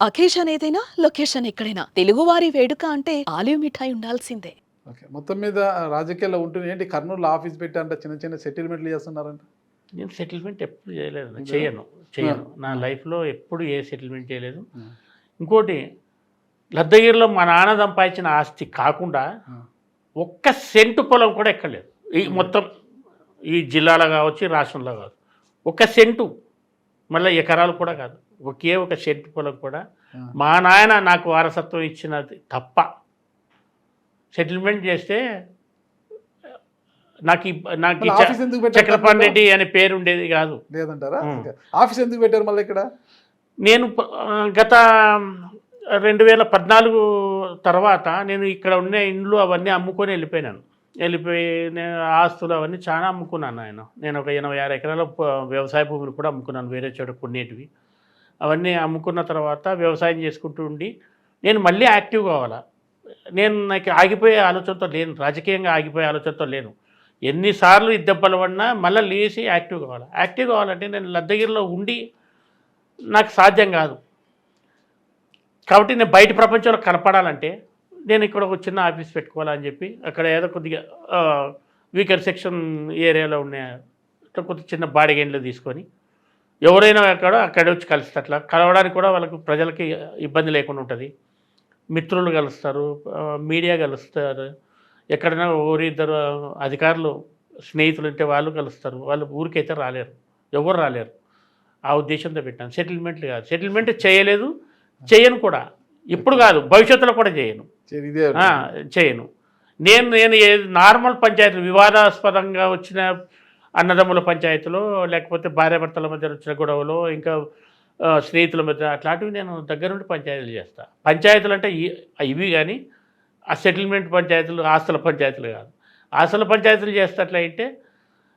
Occasion ఏదైనా location ఎక్కడైనా తెలుగువారి వేడుక అంటే ఆలివ్ మిఠాయి ఉండాల్సిందే. ఓకే. మొత్తం మీద రాజకీయాల్లో ఉంటూనే ఏంటి కర్నూలులో ఆఫీస్ పెట్టంట చిన్న చిన్న సెటిల్మెంట్లు చేస్తున్నారంట. నేను సెటిల్మెంట్ ఎప్పుడు చేయలేదు, ఇదా? చేయను చేయను నా ఆ. లైఫ్లో ఎప్పుడు ఏ సెటిల్మెంట్ చేయలేదు. ఆ. ఇంకోటి లద్దగిరిలో మా నాన్న సంపాదించిన ఆస్తి కాకుండా ఆ. ఒక్క సెంటు పొలం కూడా ఎక్కలేదు. ఈ మొత్తం ఈ జిల్లాలో కావచ్చు, ఈ రాష్ట్రంలో కావచ్చు, ఒక సెంటు, మళ్ళీ ఎకరాలు కూడా కాదు, ఒకే ఒక సెంటు పొలం కూడా ఆ. మా నాయన నాకు వారసత్వం ఇచ్చినది తప్ప. సెటిల్మెంట్ చేస్తే నాకు మళ్ళీ ఆఫీస్ ఎందుకు పెట్టారు చక్రపాణి రెడ్డి అనే పేరు ఉండేది కాదు. లేదంటారా? ఉం. ఓకే. ఆఫీస్ ఎందుకు పెట్టారు మళ్ళీ ఇక్కడ? నేను గత 2014 తర్వాత నేను ఇక్కడ ఉన్న ఇండ్లు అవన్నీ అమ్ముకొని వెళ్ళిపోయి నేను ఆస్తులు అవన్నీ చాలా అమ్ముకున్నాను. నేను ఒక 86 ఎకరాల వ్యవసాయ భూమిని కూడా అమ్ముకున్నాను, వేరే చోట కొన్నేటివి. అవన్నీ అమ్ముకున్న తర్వాత వ్యవసాయం చేసుకుంటూ ఉండి నేను మళ్ళీ యాక్టివ్ కావాలా. నాకు ఆగిపోయే ఆలోచనతో లేను, రాజకీయంగా ఆగిపోయే ఆలోచనతో లేను. ఎన్నిసార్లు దెబ్బలు పడినా మళ్ళీ లేచి యాక్టివ్ కావాలి. యాక్టివ్ కావాలంటే నేను లద్దగిరిలో ఉండి నాకు సాధ్యం కాదు. కాబట్టి నేను బయట ప్రపంచంలో కనపడాలంటే నేను ఇక్కడ ఒక చిన్న ఆఫీస్ పెట్టుకోవాలని చెప్పి అక్కడ ఏదో కొద్దిగా వీకర్ సెక్షన్ ఏరియాలో ఉన్న కొద్ది చిన్న బాడిగేండ్లు తీసుకొని ఎవరైనా అక్కడే వచ్చి కలిస్తే అట్లా కలవడానికి కూడా వాళ్ళకి ప్రజలకి ఇబ్బంది లేకుండా ఉంటుంది. మిత్రులు కలుస్తారు, మీడియా కలుస్తారు, ఎక్కడైనా ఇద్దరు అధికారులు స్నేహితులు ఉంటే వాళ్ళు కలుస్తారు. వాళ్ళు ఊరికైతే రాలేరు, ఎవరు రాలేరు. ఆ ఉద్దేశంతో పెట్టాను. సెటిల్మెంట్లు కాదు, సెటిల్మెంట్ చేయలేదు, చేయను కూడా, ఇప్పుడు కాదు భవిష్యత్తులో కూడా చేయను. ఇదే చేయను. నేను నార్మల్ పంచాయతీలు, వివాదాస్పదంగా వచ్చిన అన్నదమ్ముల పంచాయతీలో, లేకపోతే భార్యాభర్తల మధ్య వచ్చిన గొడవలో, ఇంకా స్నేహితుల మధ్య అట్లాంటివి నేను దగ్గరుండి పంచాయతీలు చేస్తాను. పంచాయతీలు అంటే ఇవి కానీ ఆ సెటిల్మెంట్ పంచాయతీలు ఆస్తుల పంచాయతీలు కాదు. ఆస్తుల పంచాయతీలు చేస్తట్లయితే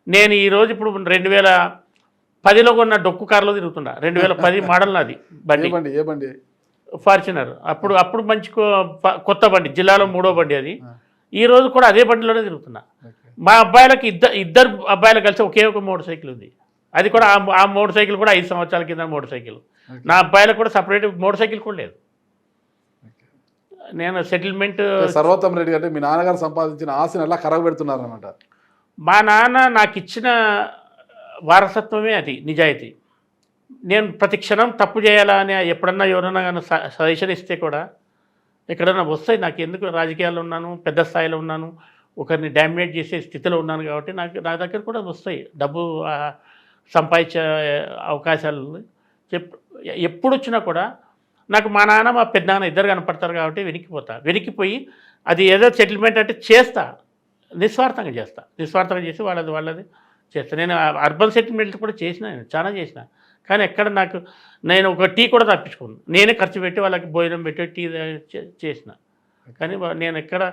నేను ఈరోజు ఇప్పుడు 2010లో కొన్న డొక్కు కార్లో తిరుగుతున్నా. 2010 మోడల్ నాది బండి, ఫార్చునర్. అప్పుడు మంచి కొత్త బండి, జిల్లాలో 3వ బండి అది. ఈ రోజు కూడా అదే బండిలోనే తిరుగుతున్నా. మా అబ్బాయిలకి ఇద్దరు అబ్బాయిలు కలిసి ఒకే ఒక మోటార్ సైకిల్ ఉంది. అది కూడా ఆ మోటార్ సైకిల్ కూడా 5 సంవత్సరాల కింద మోటార్ సైకిల్. నా అబ్బాయిలకు కూడా సపరేట్ మోటార్ సైకిల్ కూడా లేదు. నేను సెటిల్మెంట్ సర్వోత్తమ్ రెడ్డి అంటే మీ నాన్నగారు సంపాదించిన ఆస్తిని ఎలా కరగబెడుతున్నారు అనమాట. మా నాన్న నాకు ఇచ్చిన వారసత్వమే అది, నిజాయితీ. నేను ప్రతి క్షణం తప్పు చేయాలా అని ఎప్పుడన్నా ఎవరన్నా కానీ సజెషన్ ఇస్తే కూడా ఎక్కడన్నా వస్తాయి. నాకు ఎందుకు రాజకీయాల్లో ఉన్నాను, పెద్ద స్థాయిలో ఉన్నాను, ఒకరిని డామినేట్ చేసే స్థితిలో ఉన్నాను కాబట్టి నా దగ్గర కూడా వస్తాయి. డబ్బు సంపాదించే అవకాశాలు ఎప్పుడు వచ్చినా కూడా నాకు మా నాన్న మా పెద్దనాన్న ఇద్దరు కనపడతారు కాబట్టి వెనక్కిపోయి అది ఏదో సెటిల్మెంట్ అంటే చేస్తా, నిస్వార్థంగా చేసి వాళ్ళది చేస్తా. నేను అర్బన్ సెటిల్మెంట్ కూడా చాలా చేసిన. కానీ ఎక్కడ నేను ఒక టీ కూడా తప్పించుకోను. నేనే ఖర్చు పెట్టి వాళ్ళకి భోజనం పెట్టి టీ చేసిన. కానీ నేను ఎక్కడ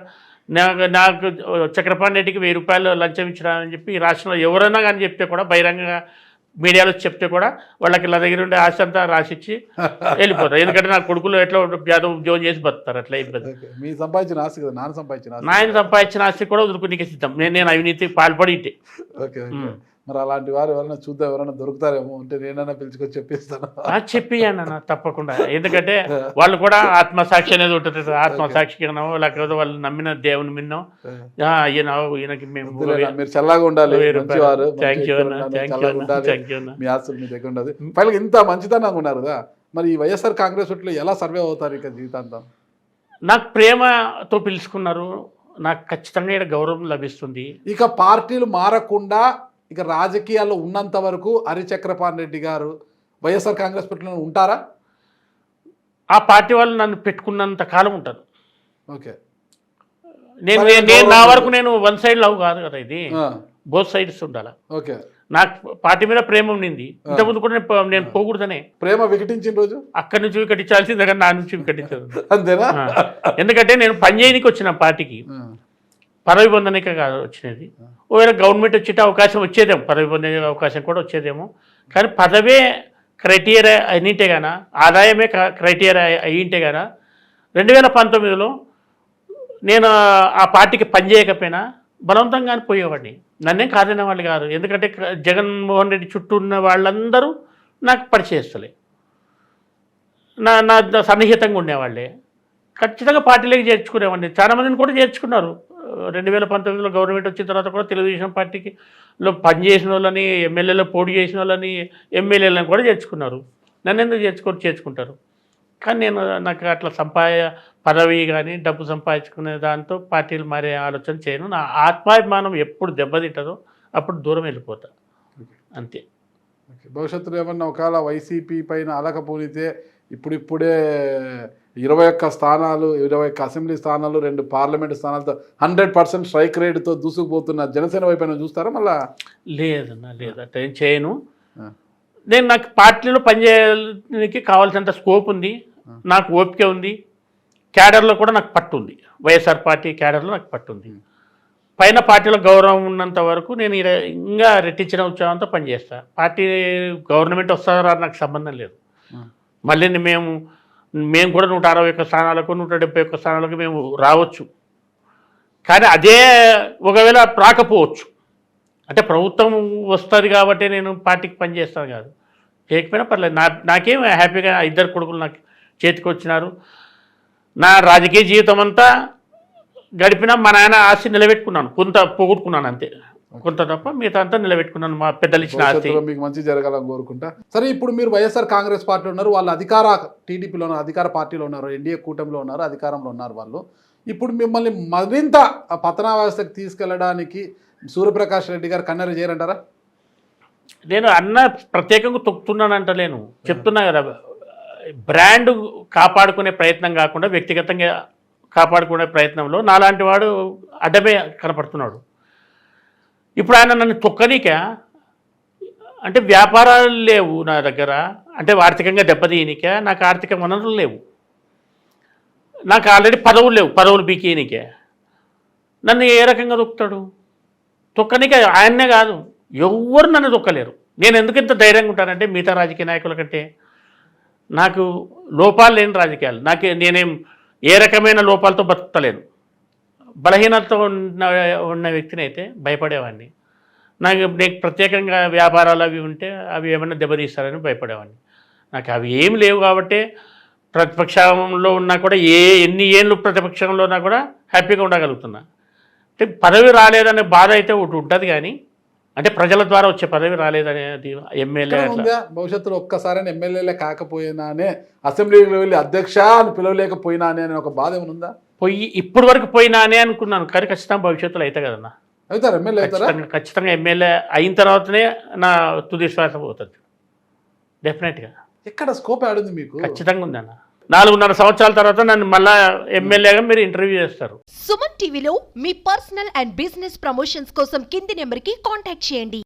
నాకు చక్రపాణి రెడ్డికి 1000 రూపాయలు లంచం ఇచ్చినానని చెప్పి ఈ రాష్ట్రంలో ఎవరైనా కానీ చెప్తే కూడా, బహిరంగంగా మీడియాలో చెప్తే కూడా వాళ్ళకి నా దగ్గర ఉండే ఆస్తి అంతా రాసిచ్చి వెళ్ళిపోతారు. ఎందుకంటే నా కొడుకులు ఎట్లా యాదవ్ ఉద్యోగం చేసి బతుకుతారు. అట్లా ఇబ్బంది. మీ సంపాదించిన ఆస్తి కదా, నాన్న సంపాదించిన ఆస్తి కూడా వదులుకునే సిద్ధం. నేను అవినీతి పాల్పడి ఇట్టే. ఓకే. మరి అలాంటి వారు ఎవరైనా చూద్దాం, ఎవరైనా దొరుకుతారేమో అంటే నేనైనా పిలుచుకొని చెప్పిస్తాను. చెప్పియానన్నా తప్పకుండా. ఎందుకంటే వాళ్ళు కూడా ఆత్మసాక్షి అనేది ఉంటుంది. ఆత్మసాక్షికి లేకపోతే వాళ్ళు నమ్మిన దేవుని మిన్నో ఈయనకి మేము మీరు చల్లగా ఉండాలి, థ్యాంక్ యూ. మీ ఆస్తులు మీ దగ్గర ఉండదు. పైగా ఇంత మంచితనంగా ఉన్నారు కదా, మరి ఈ వైఎస్ఆర్ కాంగ్రెస్ ఓట్లు ఎలా సర్వే అవుతారు ఇక జీవితాంతం? నాకు ప్రేమతో పిలుచుకున్నారు, నాకు ఖచ్చితంగా ఇక్కడ గౌరవం లభిస్తుంది. ఇక పార్టీలు మారకుండా ఇక రాజకీయాల్లో ఉన్నంత వరకు హరి చక్రపాణి రెడ్డి గారు వైఎస్ఆర్ కాంగ్రెస్ పార్టీలో ఉంటారా? ఆ పార్టీ వాళ్ళు నన్ను పెట్టుకున్నంత కాలం ఉంటారు. ఓకే. నేను నా వరకు నేను వన్ సైడ్ లవ్ కాదు కదా, ఇది బోత్ సైడ్స్ ఉండాలి. ఓకే. నాకు పార్టీ మీద ప్రేమ ఉండింది ఇంతకుముందు కూడా, నేను పోకూడదనే. ప్రేమ వికటించిన రోజు అక్కడి నుంచి వికటించాల్సింది, దగ్గర నా నుంచి వికటించదు. అంతేనా? ఎందుకంటే నేను పనిచేయనికి వచ్చిన పార్టీకి, పదవి పొందనిక కాదు వచ్చినది. ఒకవేళ గవర్నమెంట్ వచ్చేట అవకాశం వచ్చేదేమో, పదవి పొందే అవకాశం కూడా వచ్చేదేమో. కానీ పదవే క్రైటీరియా అయినట్టే గానా, ఆదాయమే క్రైటీరియా అయ్యింటే గానా 2019లో నేను ఆ పార్టీకి పనిచేయకపోయినా బలవంతంగానే పోయేవాడిని. నన్నేం కాదనే వాళ్ళు కాదు. ఎందుకంటే జగన్మోహన్ రెడ్డి చుట్టూ ఉన్న వాళ్ళందరూ నాకు పరిచయస్తులే. నా సన్నిహితంగా ఉండేవాళ్ళే ఖచ్చితంగా పార్టీలోకి చేర్చుకునేవాడిని. చాలామందిని కూడా చేర్చుకున్నారు. 2019లో గవర్నమెంట్ వచ్చిన తర్వాత కూడా తెలుగుదేశం పార్టీకి పనిచేసిన వాళ్ళని, ఎమ్మెల్యేలో పోటీ చేసిన వాళ్ళని, ఎమ్మెల్యేలను కూడా చేర్చుకున్నారు. నన్ను ఎందుకు చేర్చుకుంటారు? కానీ నాకు అట్లా పదవి కానీ డబ్బు సంపాదించుకునే దాంతో పార్టీలు మారే ఆలోచన చేయను. నా ఆత్మాభిమానం ఎప్పుడు దెబ్బతింటుందో అప్పుడు దూరం వెళ్ళిపోతా, అంతే. భవిష్యత్తులో ఏమన్నా ఒకవేళ వైసీపీ పైన అలకపోనితే ఇప్పుడిప్పుడే 21 స్థానాలు, 21 అసెంబ్లీ స్థానాలు, 2 పార్లమెంటు స్థానాలతో 100% స్ట్రైక్ రేటుతో దూసుకుపోతున్న జనసేన వైపు చూస్తారా మళ్ళా? లేదన్నా, లేదు, అట్లా ఏం చేయను. నాకు పార్టీలో పనిచేయడానికి కావాల్సినంత స్కోప్ ఉంది, నాకు ఓపిక ఉంది, క్యాడర్లో కూడా నాకు పట్టు ఉంది. వైఎస్ఆర్ పార్టీ క్యాడర్లో నాకు పట్టు ఉంది. పైన పార్టీలో గౌరవం ఉన్నంత వరకు నేను ఇంకా రెట్టించిన ఉత్సాహంతో పనిచేస్తాను. పార్టీ గవర్నమెంట్ వస్తారా నాకు సంబంధం లేదు. మళ్ళీ మేము కూడా 161 స్థానాలకు 171 స్థానాలకు మేము రావచ్చు. కానీ అదే ఒకవేళ రాకపోవచ్చు, అంటే ప్రభుత్వం వస్తుంది కాబట్టి నేను పార్టీకి పనిచేస్తాను కాదు, చేయకపోయినా పర్లేదు. నాకేం హ్యాపీగా 2 కొడుకులు నాకు చేతికి వచ్చినారు. నా రాజకీయ జీవితం అంతా గడిపినా మా నాయన ఆస్తి నిలబెట్టుకున్నాను, కొంత పోగొట్టుకున్నాను అంతే, కొంత తప్ప మిగతా అంతా నిలబెట్టుకున్నాను. మా పెద్దలు ఇచ్చిన ఆస్తి. మీకు మంచి జరగాలని కోరుకుంటా. సరే, ఇప్పుడు మీరు వైఎస్ఆర్ కాంగ్రెస్ పార్టీలో ఉన్నారు, వాళ్ళు టీడీపీలో ఉన్నారు, అధికార పార్టీలో ఉన్నారు, ఎన్డీఏ కూటమిలో ఉన్నారు, అధికారంలో ఉన్నారు వాళ్ళు. ఇప్పుడు మిమ్మల్ని మరింత పతనావస్థకు తీసుకెళ్లడానికి సూర్యప్రకాష్ రెడ్డి గారు కన్నెర చేయరంటారా? నేను ప్రత్యేకంగా తొక్కుతున్నానంటలేను, చెప్తున్నా కదా. బ్రాండ్ కాపాడుకునే ప్రయత్నం కాకుండా వ్యక్తిగతంగా కాపాడుకునే ప్రయత్నంలో నాలాంటి వాడు అడ్డమే కనపడుతున్నాడు. ఇప్పుడు ఆయన నన్ను తొక్కనీక, అంటే వ్యాపారాలు లేవు నా దగ్గర, అంటే ఆర్థికంగా దెబ్బతీయనిక, నాకు ఆర్థిక వనరులు లేవు, నాకు ఆల్రెడీ పదవులు లేవు, పదవులు బీకేయనికే నన్ను ఏ రకంగా తొక్కుతాడు? తొక్కనిక ఆయన్నే కాదు, ఎవ్వరు నన్ను తొక్కలేరు. నేను ఎందుకు ఇంత ధైర్యంగా ఉంటానంటే మిగతా రాజకీయ నాయకుల కంటే నాకు లోపాలు లేని రాజకీయాలు, నేనేం ఏ రకమైన లోపాలతో బతుకుతలేను. బలహీనతతో ఉన్న వ్యక్తిని అయితే భయపడేవాడిని. నాకు ప్రత్యేకంగా వ్యాపారాలు అవి ఉంటే అవి ఏమైనా దెబ్బతీస్తారని భయపడేవాడిని. నాకు అవి ఏమి లేవు కాబట్టి ప్రతిపక్షంలో ఉన్నా కూడా ఎన్ని ఏళ్ళు ప్రతిపక్షంలో ఉన్నా కూడా హ్యాపీగా ఉండగలుగుతున్నా. అంటే పదవి రాలేదనే బాధ అయితే ఒకటి ఉంటుంది, కానీ అంటే ప్రజల ద్వారా వచ్చే పదవి రాలేదనేది ఎమ్మెల్యే భవిష్యత్తులో ఒక్కసారైనా ఎమ్మెల్యేలే కాకపోయినానే అసెంబ్లీకి వెళ్ళి అధ్యక్ష అని పిలవలేకపోయినానే అనే ఒక బాధ ఏమైనా ఉందా? ఇప్పుడు వరకు పోయినానే అనుకున్నాను, కానీ ఖచ్చితంగా భవిష్యత్తులో అయితే కదన్నా. అవుతారు ఎమ్మెల్యే అవుతారా? ఖచ్చితంగా ఎమ్మెల్యే అయిన తర్వాతనే నా తుది శ్వాస పోతుంది డెఫినెట్గా. ఎక్కడ స్కోప్ ఆడుంది మీకు? ఖచ్చితంగా ఉందన్న. 4.5 సంవత్సరాల తర్వాత నన్ను మళ్ళా ఎమ్మెల్యేగా మీరు ఇంటర్వ్యూ చేస్తారు. సుమన్ టీవీలో మీ పర్సనల్ అండ్ బిజినెస్ ప్రమోషన్స్ కోసం కింది నెంబర్కి కాంటాక్ట్ చేయండి.